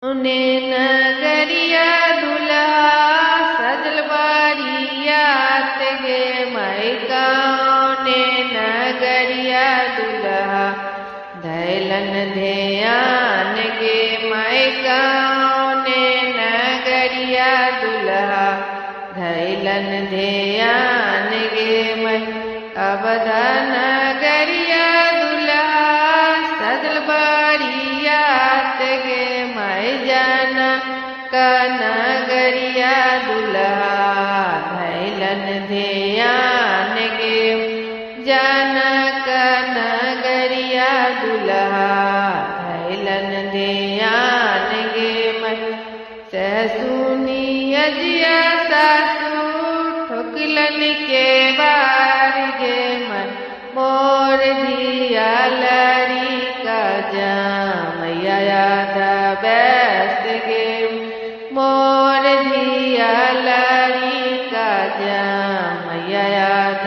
उन्हें नगरिया दुल्हा सजल बारियात गे मायका ने नगरिया दुल्हा धैलन ध्यान गे मायका ने नगरिया दुल्हा धैलन ध्यान गे मैं अवधा नगरिया दुल्हा सजल बारियात गे मैं जाना का नगरिया दुल्हा धैलन ध्यान गे जाना का नगरिया दुल्हा धैलन ध्यान गे मैं ससुनी अजिया सासू ठोकलन के बार गे मैं मोर जिया लड़ी का जामैया याद बैस गे मोर जिया लड़ी का जामैया याद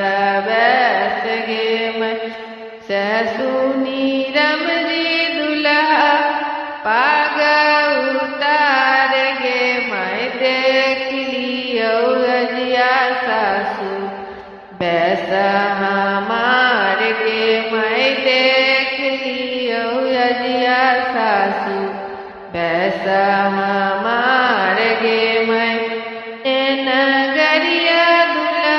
बैस गे मैं ससुनी रमजी दुल्हा पाग उतार गे मैं देख लियो अजिया सासू बैसा हमार गे मैं देख लियो अजिया सासू बैसा हमार गे मैं नगरिया दुल्हा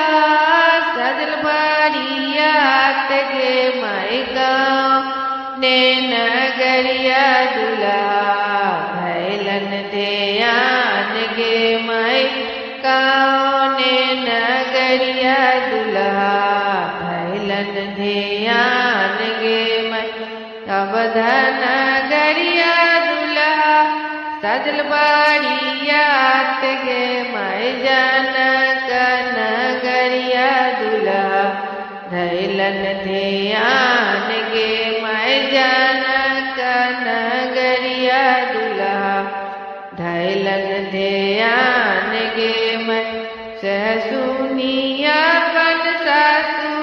सजल बारियात गे मैं गाँव ने नगरिया दुल्हा धैलन ध्यान गे मैं गाँव ने नगरिया दुल्हा धैलन ध्यान गे मैं अवधा नगरिया दुल्हा सजल बारियात गे मैं जाना का नगरिया दुल्हा धैलन ध्यान गे मैं जाना का नगरिया दुल्हा धैलन ध्यान गे मैं ससुनिया बन सासू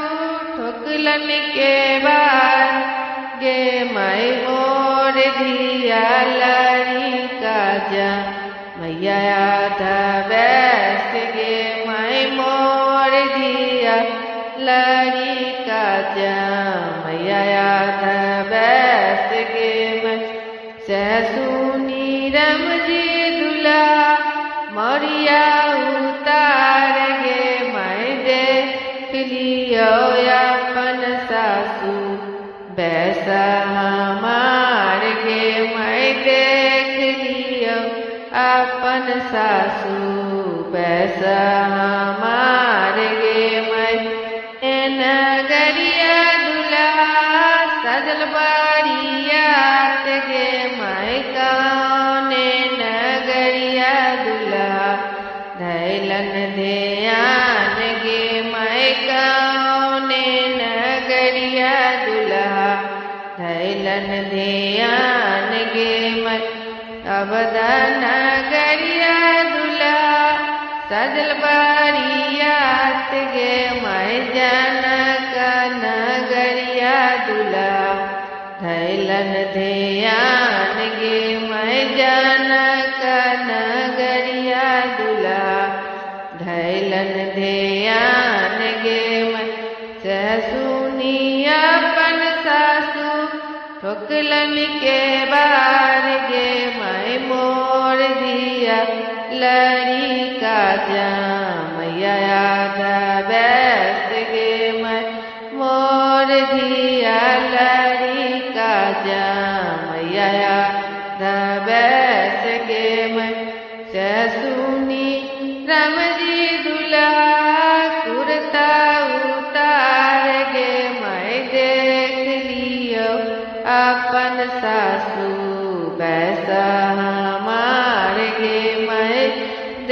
ठोकलन के बार गे मैं मोर धिया लड़ी का जा मैया आधा बैस गे मैं मोर धिया लड़ी का जा मैया आधा बैस गे मैं ससुनी रमजी दुल्हा मोरिया उतार गे मैं देख लियो अपन सासू बैसा हमार गे मैं देख लियो अपन सासू बैसा हमार गे मैं नगरिया दुल्हा सजल बारियात गे मैं गाँव ने नगरिया दुल्हा धैलन ध्यान गे मैं गाँव ने नगरिया दुल्हा धैलन ध्यान गे मैं अवधा नगरिया दुल्हा सजल बारियात गे मैं जाना का नगरिया दुल्हा धैलन ध्यान गे मैं जाना का नगरिया दुल्हा धैलन ध्यान गे मैं ससुनी अपन सासू ठोकलन के बार गे मैं मोर धिया लड़ी का जामैया आधा बैस गे मैं मोर धिया लड़ी का जामैया आधा बैस गे मैं ससुनी रमजी दुल्हा कुर्ता उतार गे मैं देख लियो अपन सासू बैसा हमार गे मैं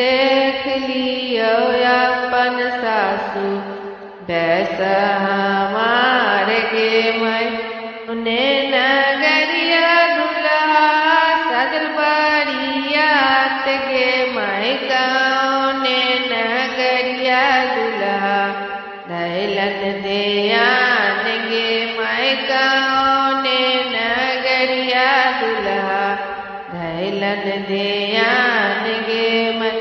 देख लियो अपन सासू बैसा हमार गे मैं उन्हें नगरिया दुल्हा सजल बारियात गे मैं गाँव ने नगरिया दुल्हा धैलन ध्यान गे मैं गाँव ने नगरिया दुल्हा धैलन धैलन ध्यान गे मैं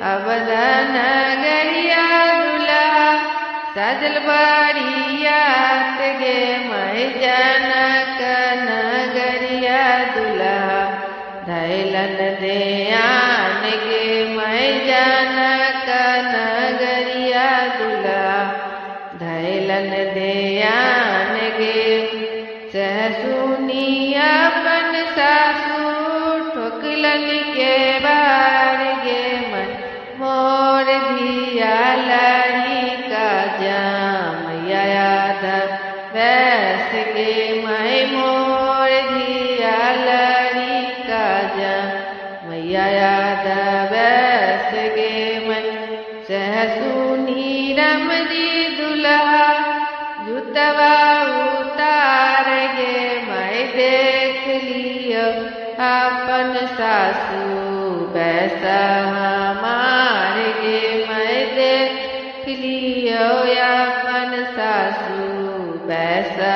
अवध नगरिया दुल्हा सजल बरियात गे मैं जनक नगरिया दुल्हा धैलन ध्यान गे मैं जनक नगरिया दुल्हा धैलन ध्यान गे सहसुनी अपन सासू ठोकलन के बार गे मन मोर धिया लड़ी का जाम याद बैस गे मैं मोर धिया लड़ी का जाम याद बैस गे मन सहसुनी रमरी दुल्हा जुतवा उतार गे मैं देख लियो अपन सासू बैसा हमार गे मैं देख लियो अपन सासू बैसा